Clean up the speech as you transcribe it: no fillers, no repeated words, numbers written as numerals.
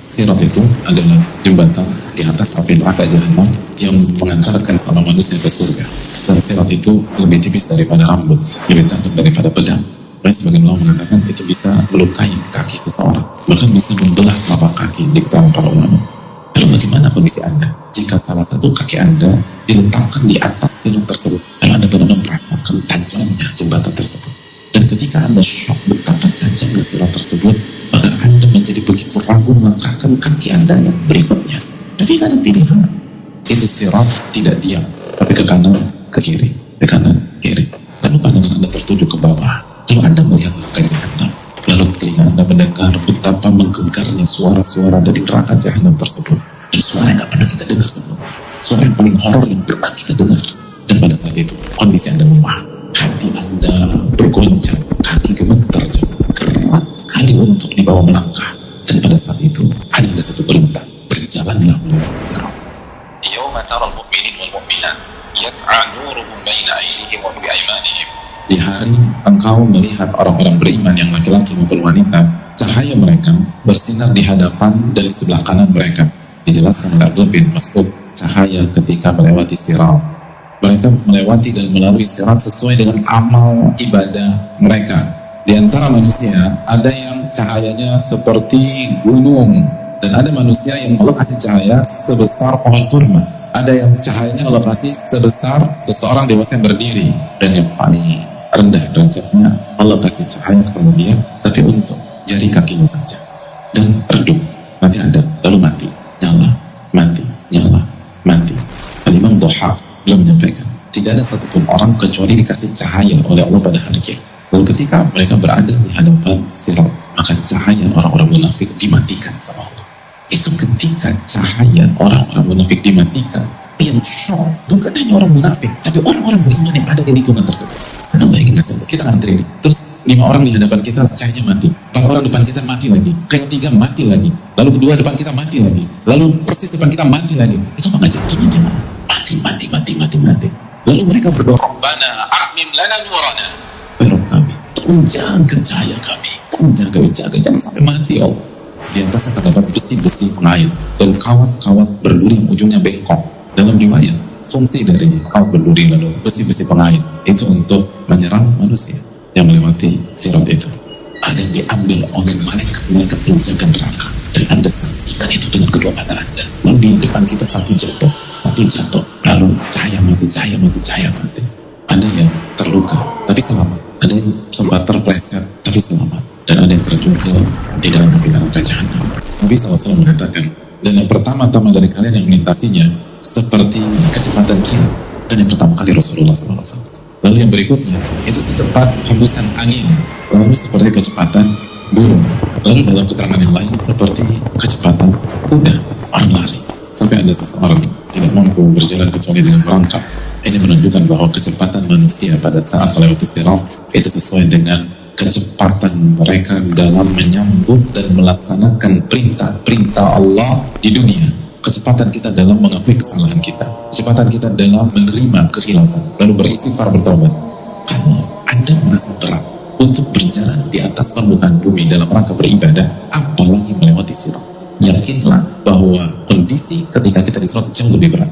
Sirat itu adalah jembatan di atas api neraka Jahannam yang mengantarkan sama manusia ke surga. Dan sirat itu lebih tipis daripada rambut, lebih tajam daripada pedang. Bahkan sebagian ulama mengatakan itu bisa melukai kaki seseorang, bahkan bisa membelah telapak kaki di keterangan para ulama. Lalu bagaimana kondisi Anda jika salah satu kaki Anda diletakkan di atas sirat tersebut, lalu Anda benar-benar merasakan tajamnya jembatan tersebut? Dan ketika Anda shock betapa tajamnya sirat tersebut, maka Anda menjadi begitu ragu melangkahkan kaki Anda yang berikutnya. Tapi ada pilihan. Itu sirat tidak diam, tapi ke kanan, ke kiri, ke kanan, kiri. Lalu pandangan Anda tertuju ke bawah. Lalu Anda melihat neraka Jahannam. Lalu telinga Anda mendengar betapa menggegarnya suara-suara dari neraka Jahannam tersebut. Dan suara yang tidak pernah kita dengar sebelumnya. Suara yang paling horor yang pernah kita dengar. Dan pada saat itu, kondisi Anda lemah. Hati Anda bergoncang, kaki gemetar, keras sekali untuk dibawa melangkah. Dan pada saat itu ada satu perintah, berjalanlah melewati sirat. Yauma taral mu'minin wal mu'minat yas'a nuruhum baina aydihim wa bi'aymanihim. Di hari engkau melihat orang-orang beriman yang laki-laki maupun wanita, cahaya mereka bersinar di hadapan dan di sebelah kanan mereka. Dijelaskan oleh Abdullah bin Mas'ud, cahaya ketika melewati sirat. Mereka melewati dan melalui sirat sesuai dengan amal ibadah mereka. Di antara manusia, ada yang cahayanya seperti gunung, dan ada manusia yang Allah kasih cahaya sebesar pohon kurma. Ada yang cahayanya Allah kasih sebesar seseorang dewasa yang berdiri. Dan yang paling rendah derajatnya, Allah kasih cahaya kepada dia, tapi untuk jari kakinya saja. Dan redup, nanti ada, lalu mati, nyala, mati, nyala, mati. Al-Imam Duha belum menyampaikan, tidak ada satupun orang kecuali dikasih cahaya oleh Allah pada hari kiamat. Lalu ketika mereka berada di hadapan sirat, maka cahaya orang-orang munafik dimatikan sama Allah. Itu ketika cahaya orang-orang munafik dimatikan, yang shock bukan hanya orang munafik, tapi orang-orang beriman yang ada di lingkungan tersebut. Anda bayangin gak sih, kita antri nih, terus 5 orang di hadapan kita cahayanya mati, 4 orang depan kita mati lagi, kayak 3 mati lagi, lalu 2 depan kita mati lagi, lalu persis depan kita mati lagi. Itu apa nggak jatuh? Mati. Lalu mereka berdoa, Rabbana a'mim lana nurana. Rob kami, tolong jaga cahaya kami, tolong jaga, jangan sampai mati ya Allah. Di atasnya terdapat besi-besi pengait dan kawat-kawat berduri yang ujungnya bengkok. Dalam riwayat, fungsi dari kawat berduri lalu besi-besi pengait itu untuk menyerang manusia yang melewati sirat itu. Ada yang diambil oleh malaikat penjaga neraka, dan Anda saksikan itu dengan kedua mata Anda. Lalu di depan kita satu jatuh, lalu cahaya mati. Ada yang terluka tapi selamat, ada yang sempat terpleset tapi selamat, dan ada yang terjun di dalam api neraka Jahannam. Nabi SAW mengatakan, dan yang pertama-tama dari kalian yang melintasinya seperti kecepatan kilat. Dan yang pertama kali Rasulullah SAW. Lalu yang berikutnya itu secepat hembusan angin, lalu seperti kecepatan burung, lalu dalam keterangan yang lain seperti kecepatan kuda, orang lari. Sampai ada seseorang tidak mampu berjalan kecuali dengan merangkak. Ini menunjukkan bahwa kecepatan manusia pada saat melewati sirat itu sesuai dengan kecepatan mereka dalam menyambut dan melaksanakan perintah-perintah Allah di dunia. Kecepatan kita dalam mengakui kesalahan kita, kecepatan kita dalam menerima kekhilafan, lalu beristighfar, bertobat. Kalau Anda merasa berat untuk berjalan di atas permukaan bumi dalam rangka beribadah, apalagi melewati sirat, yakinlah bahwa kondisi ketika kita di sirat jauh lebih berat.